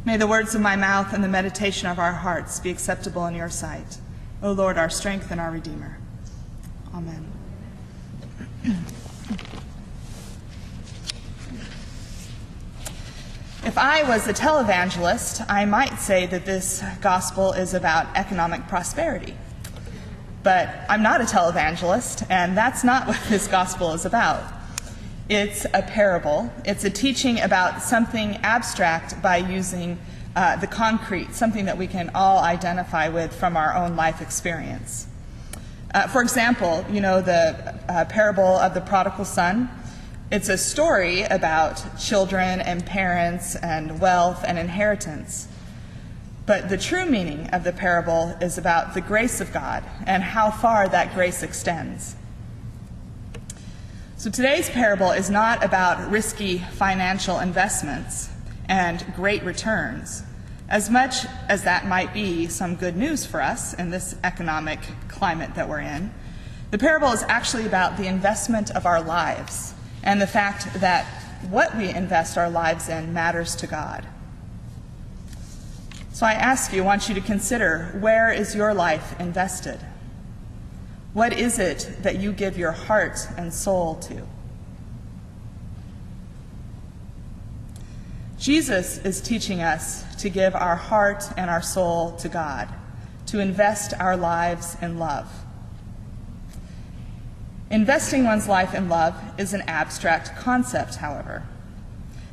May the words of my mouth and the meditation of our hearts be acceptable in your sight, O Lord, our strength and our Redeemer. Amen. If I was a televangelist, I might say that this gospel is about economic prosperity. But I'm not a televangelist, and that's not what this gospel is about. It's a parable. It's a teaching about something abstract by using the concrete, something that we can all identify with from our own life experience. For example, you know the parable of the prodigal son? It's a story about children and parents and wealth and inheritance. But the true meaning of the parable is about the grace of God and how far that grace extends. So today's parable is not about risky financial investments and great returns, as much as that might be some good news for us in this economic climate that we're in. The parable is actually about the investment of our lives and the fact that what we invest our lives in matters to God. So I want you to consider, where is your life invested? What is it that you give your heart and soul to? Jesus is teaching us to give our heart and our soul to God, to invest our lives in love. Investing one's life in love is an abstract concept, however.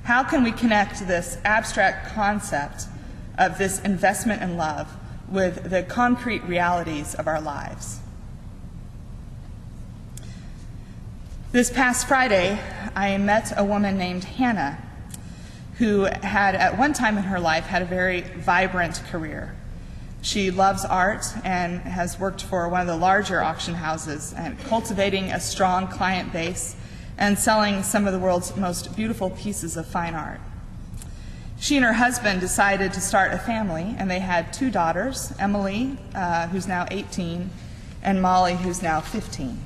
How can we connect this abstract concept of this investment in love with the concrete realities of our lives? This past Friday, I met a woman named Hannah who had, at one time in her life, had a very vibrant career. She loves art and has worked for one of the larger auction houses and cultivating a strong client base and selling some of the world's most beautiful pieces of fine art. She and her husband decided to start a family, and they had 2 daughters, Emily, who's now 18, and Molly, who's now 15.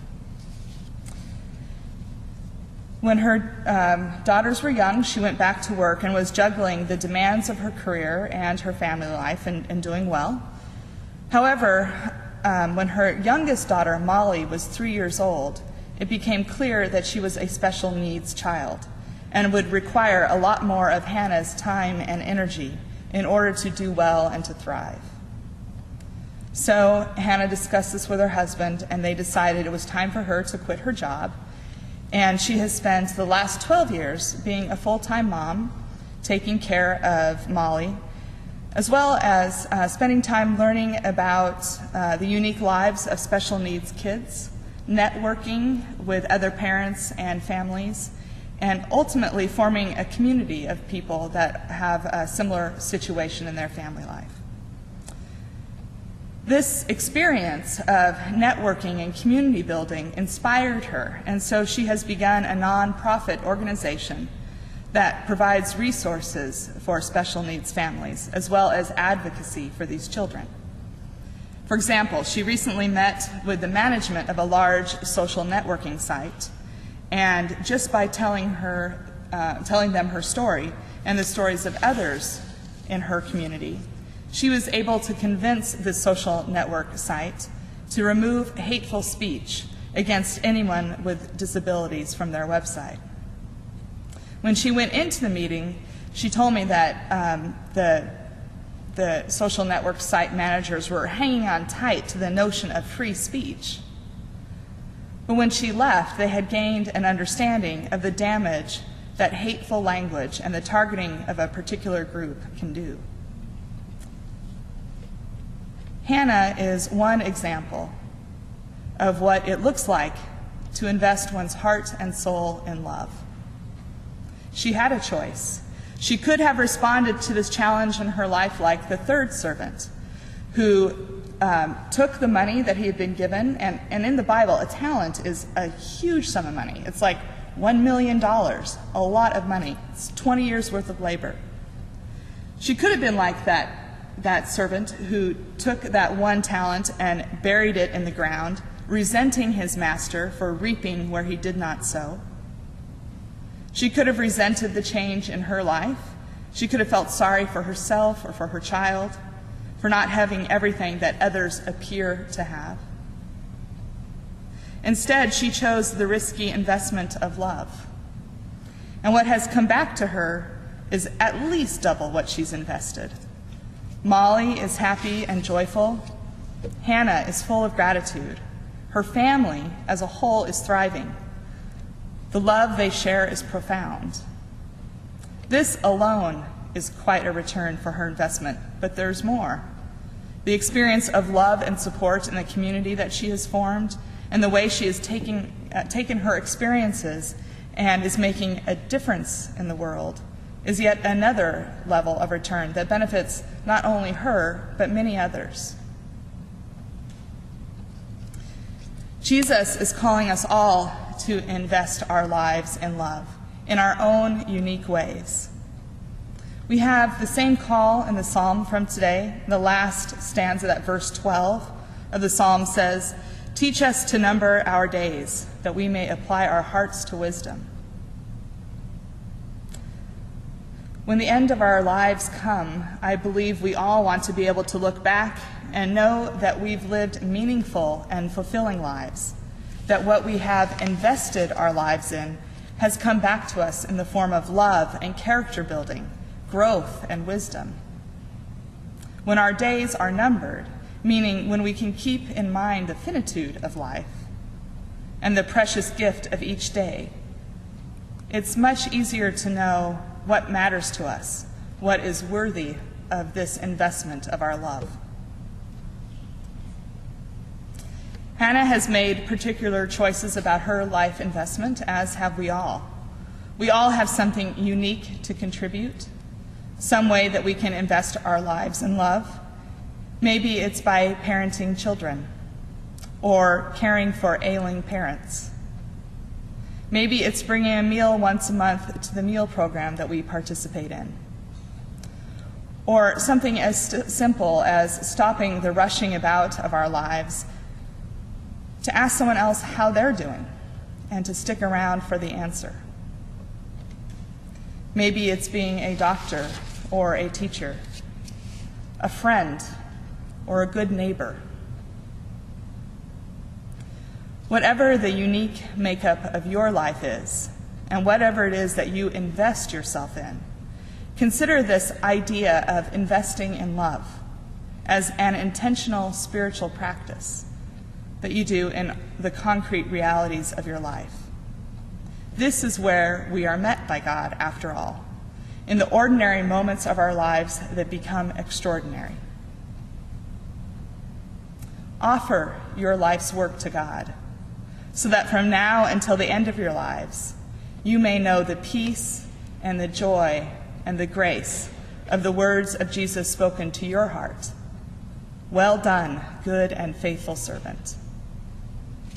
When her daughters were young, she went back to work and was juggling the demands of her career and her family life and doing well. However, when her youngest daughter, Molly, was 3 years old, it became clear that she was a special needs child and would require a lot more of Hannah's time and energy in order to do well and to thrive. So Hannah discussed this with her husband, and they decided it was time for her to quit her job. And she has spent the last 12 years being a full-time mom, taking care of Molly, as well as spending time learning about the unique lives of special needs kids, networking with other parents and families, and ultimately forming a community of people that have a similar situation in their family life. This experience of networking and community building inspired her, and so she has begun a nonprofit organization that provides resources for special needs families, as well as advocacy for these children. For example, she recently met with the management of a large social networking site, and just by telling them her story and the stories of others in her community, she was able to convince the social network site to remove hateful speech against anyone with disabilities from their website. When she went into the meeting, she told me that the social network site managers were hanging on tight to the notion of free speech. But when she left, they had gained an understanding of the damage that hateful language and the targeting of a particular group can do. Hannah is one example of what it looks like to invest one's heart and soul in love. She had a choice. She could have responded to this challenge in her life like the third servant, who took the money that he had been given, and in the Bible, a talent is a huge sum of money. It's like $1 million, a lot of money. It's 20 years worth of labor. She could have been like that servant who took that one talent and buried it in the ground, resenting his master for reaping where he did not sow. She could have resented the change in her life She could have felt sorry for herself or for her child, for not having everything that others appear to have. Instead, she chose the risky investment of love. And what has come back to her is at least double what she's invested. Molly is happy and joyful. Hannah is full of gratitude. Her family as a whole is thriving. The love they share is profound. This alone is quite a return for her investment, but there's more. The experience of love and support in the community that she has formed, and the way she has taken her experiences and is making a difference in the world, is yet another level of return that benefits not only her, but many others. Jesus is calling us all to invest our lives in love in our own unique ways. We have the same call in the psalm from today. The last stanza, that verse 12 of the psalm says, "Teach us to number our days, that we may apply our hearts to wisdom." When the end of our lives come, I believe we all want to be able to look back and know that we've lived meaningful and fulfilling lives, that what we have invested our lives in has come back to us in the form of love and character building, growth and wisdom. When our days are numbered, meaning when we can keep in mind the finitude of life and the precious gift of each day, it's much easier to know what matters to us, what is worthy of this investment of our love. Hannah has made particular choices about her life investment, as have we all. We all have something unique to contribute, some way that we can invest our lives in love. Maybe it's by parenting children or caring for ailing parents. Maybe it's bringing a meal once a month to the meal program that we participate in. Or something as simple as stopping the rushing about of our lives to ask someone else how they're doing and to stick around for the answer. Maybe it's being a doctor or a teacher, a friend, or a good neighbor. Whatever the unique makeup of your life is, and whatever it is that you invest yourself in, consider this idea of investing in love as an intentional spiritual practice that you do in the concrete realities of your life. This is where we are met by God, after all, in the ordinary moments of our lives that become extraordinary. Offer your life's work to God, so that from now until the end of your lives, you may know the peace and the joy and the grace of the words of Jesus spoken to your heart. Well done, good and faithful servant.